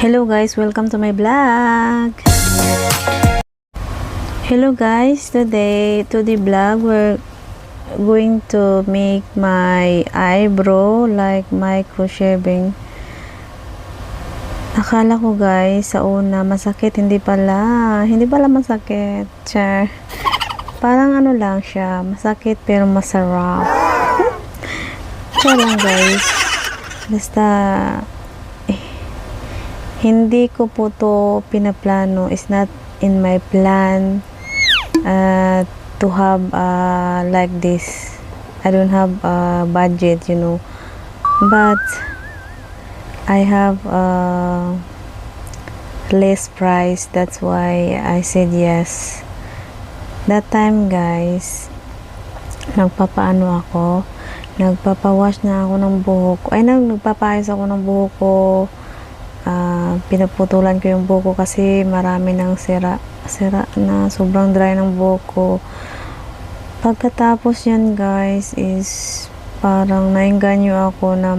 Hello guys, welcome to my vlog. Hello guys, today to the vlog we're going to make my eyebrow like micro shaving. Akala ko guys sa una masakit, hindi pala masakit. Char. Parang ano lang siya, masakit pero masarap. Char lang guys. Basta hindi ko po to pinaplano. It's not in my plan to have like this. I don't have a budget, you know, but I have less price. That's why I said yes. That time guys, nagpapaano ako, nagpapawash na ako ng buhok ko. Nagpapayos ako ng buhok ko. Pinaputulan ko yung buhok ko kasi marami ng sira na, sobrang dry ng buhok ko. Pagkatapos yan guys is parang naengganyo ako na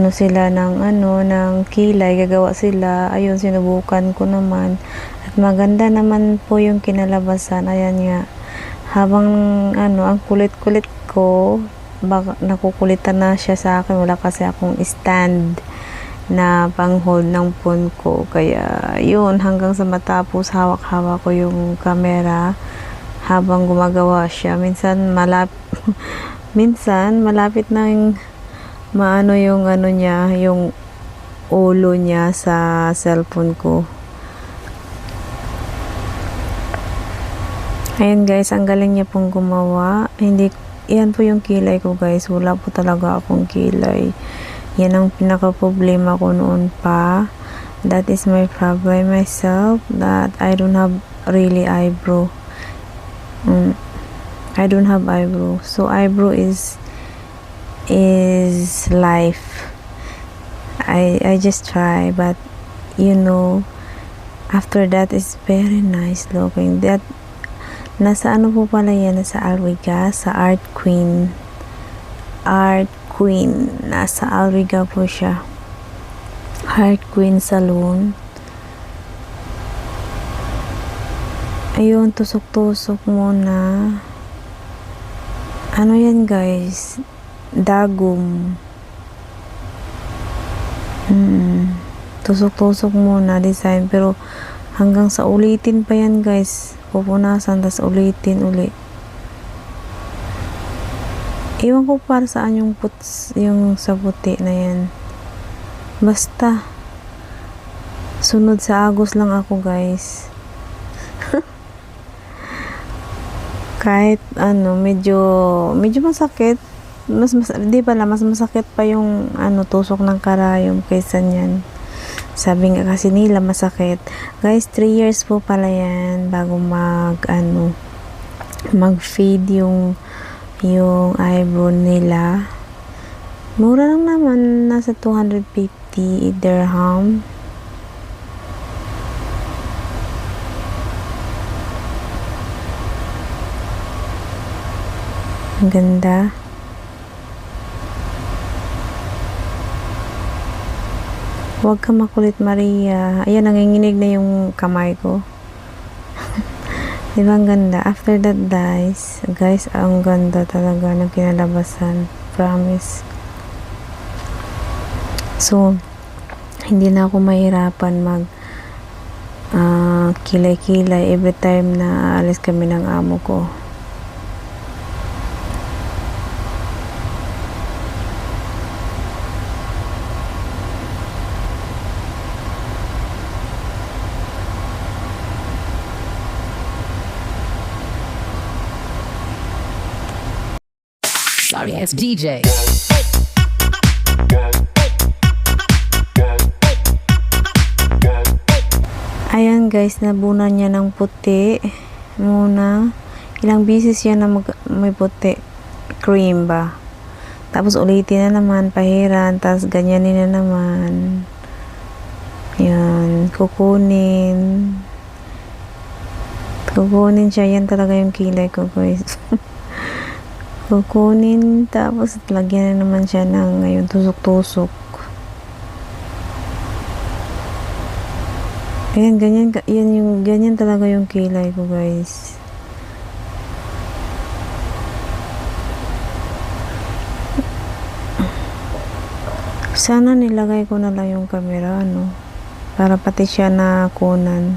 sila ng kilay, gagawa sila. Ayun, sinubukan ko naman at maganda naman po yung kinalabasan. Ayan nga, habang ang kulit-kulit ko, baka nakukulitan na siya sa akin. Wala kasi akong stand na pang-hold ng phone ko, kaya yun, hanggang sa matapos hawak-hawak ko yung camera habang gumagawa siya. Minsan malapit nang maano yung niya, yung ulo niya sa cellphone ko. Ayan guys, ang galing niya pong gumawa. Yan po yung kilay ko guys, wala po talaga akong kilay. Yan ang pinaka-problema ko noon pa. That is my problem myself, that I don't have really eyebrow. I don't have eyebrow. So eyebrow is life. I just try, but you know, after that is very nice looking. That nasa ano po pala yan, nasa Alwiga, sa Art Queen. Nasa Alwiga po siya. Art Queen Salon. Ayun, tusok-tusok muna. Ano yan guys? Dagom. Tusok-tusok muna, design. Pero hanggang sa ulitin pa yan guys. Pupunasan, tas ulitin uli. Iwan ko para saan yung sa puti na yan. Basta sunod sa agos lang ako guys. Kahit medyo masakit. Mas masakit pa yung tusok ng karayom kaysa niyan. Sabi nga kasi nila masakit. Guys, 3 years po pala yan bago mag-fade yung eyebrow nila. Mura lang naman, nasa 250 dirham. Ang ganda. Huwag ka makulit, Maria. Ayan, nanginginig na yung kamay ko. Diba ang ganda? After that guys, ang ganda talaga ng kinalabasan. Promise. So, hindi na ako mahirapan kilay-kilay every time na aalis kami ng amo ko. Sorry, it's DJ. Ayan guys, nabunan niya ng puti muna. Ilang beses yan na may puti. Cream ba? Tapos ulitin na naman, pahiran. Tapos ganyanin na naman. Yan, kukunin siya. Yan talaga yung kilay ko guys. Kukunin, tapos lagyan na naman siya ng ngayon tusok-tusok. Ayan, ganyan talaga yung kilay ko, guys. Sana nilagay ko na lang yung camera, no? Para pati siya na kunan.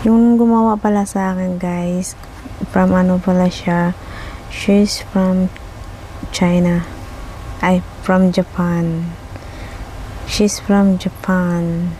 Yung gumawa pala sa akin, guys, from ano pala siya, she's from China. Ay, from Japan. She's from Japan.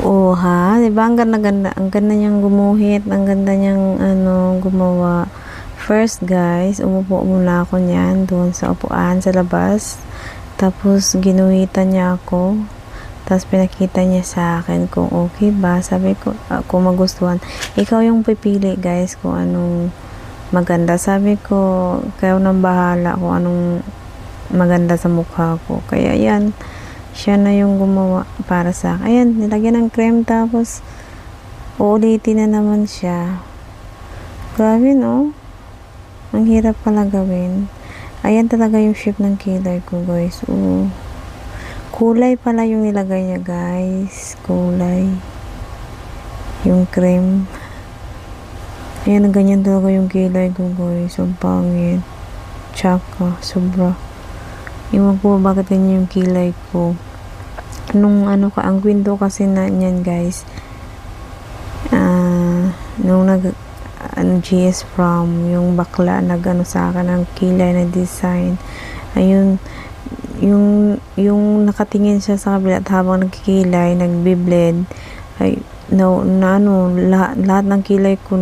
Oh, ha? 'Di ba ang ganda-ganda, ang ganda niyang gumuhit, ang ganda niyang ano, gumawa. First, guys, umupo muna ako niyan doon sa upuan sa labas. Tapos ginuhitan niya ako. Tapos pinakita niya sa akin kung okay ba. Sabi ko, kung magustuhan. Ikaw yung pipili, guys, kung anong maganda. Sabi ko, kayo nang bahala kung anong maganda sa mukha ko. Kaya yan, siya na yung gumawa para sa akin. Ayan, nilagyan ng cream tapos uulitin na naman siya. Grabe, no? Ang hirap pala gawin. Ayan talaga yung shape ng kilay ko, guys. Kulay pala yung nilagay niya, guys. Kulay. Yung cream. Ayan, ganyan talaga yung kilay ko, guys. Ang pangit. Tsaka, sobra. Iwan ko bakit ganyan yung kilay ko. Nung ano ka, ang kwento kasi na niyan, guys. Nung GS from yung bakla nag-ano sa akin ng kilay na design. Ayun, yung nakatingin siya sa kabila at habang nagkikilay, nagbi-bled, ay lahat ng kilay ko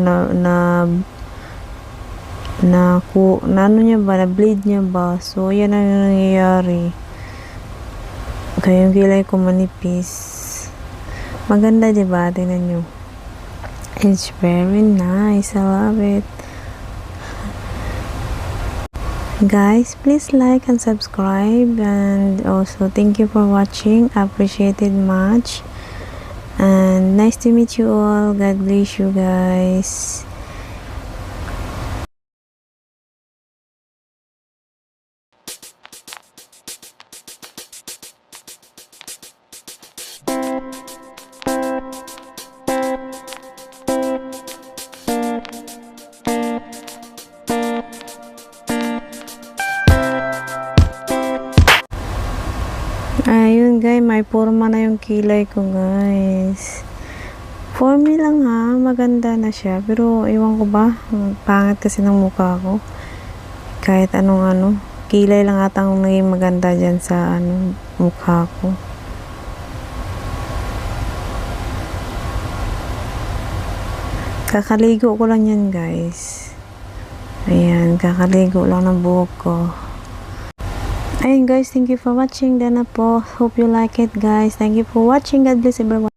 ano niya ba, na-bleed niya ba. So, yan ang nangyayari. Kaya yung kilay ko manipis. Maganda, diba? Tingnan nyo. It's very nice. I love it. Guys, please like and subscribe. And also, thank you for watching. I appreciate it much. And nice to meet you all. God bless you guys. Ayun guys, may forma na yung kilay ko guys. For me lang ha, maganda na siya. Pero ewan ko ba, pangit kasi ng mukha ko. Kahit anong ano. kilay lang atang naging maganda dyan sa ano, mukha ko. Kakaligo ko lang yan guys. Ayan, kakaligo lang ng buhok ko. Ayun guys, thank you for watching. Dana po. Hope you like it guys. Thank you for watching. God bless everyone.